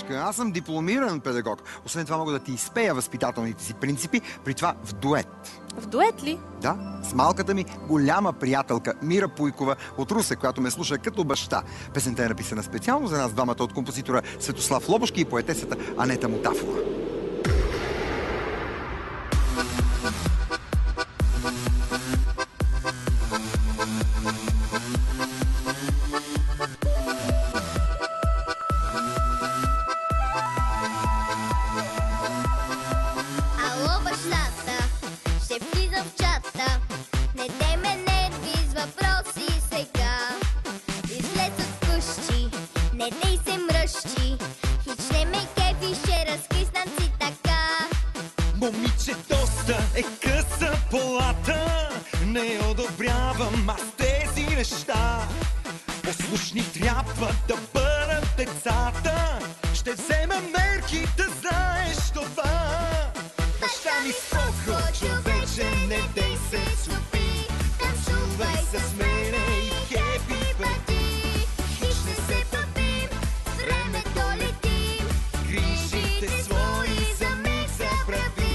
Мишка, аз съм дипломиран педагог. Освен това мога да ти изпея възпитателните си принципи, при това в дует. В дует ли? Да, с малката ми голяма приятелка Мира Пуйкова от Русе, която ме слуша като баща. Песента е написана специално за нас двамата от композитора Светослав Лобошки и поетесата Анета Мутафова. Момиче, доста е къса полата, не одобрявам аз тези неща. Послушни трябва да бъдат децата, ще взема мерки да знаеш това. Баща ми споко, човече, не дей се супи, танцувай с мене и хепи парти. Хич не се пъпим, времето летим, грижите свои за миг забрави.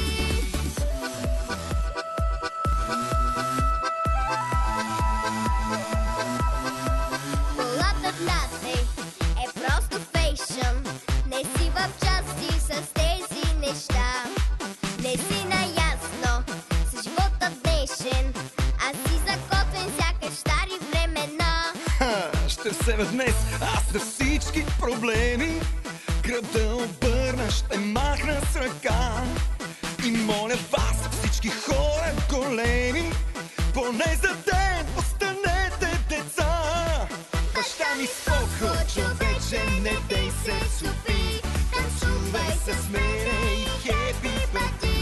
Колата в нас е просто фейшън, не си в части с тези неща. Не си наясно с живота днешен, а си закотвен сякаш стари времена. Ще взема днес аз на всички проблеми, гръб да обърна, ще махна с ръка. И моля вас, всички хора големи, поне за ден останете деца. Баща ми споко, човече, не дей се супи, танцувай с мене и хепи парти.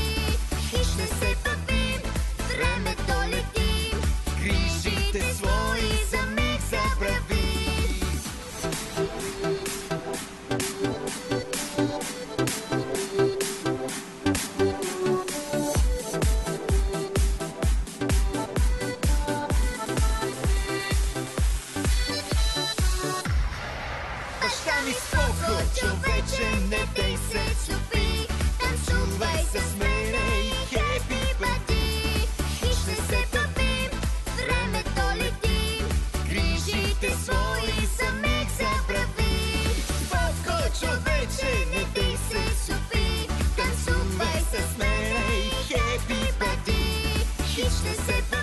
Хич не се пъпим, времето летим, грижите свои за миг забрави. Баща ми споко, човече, не дей се супи, танцувай с мене и хепи парти. Хич не се пъпим, времето летим, грижите свои за миг забрави. Споко, човече, не дей се супи, танцувай с мене и хепи парти. Хич не се пъпим,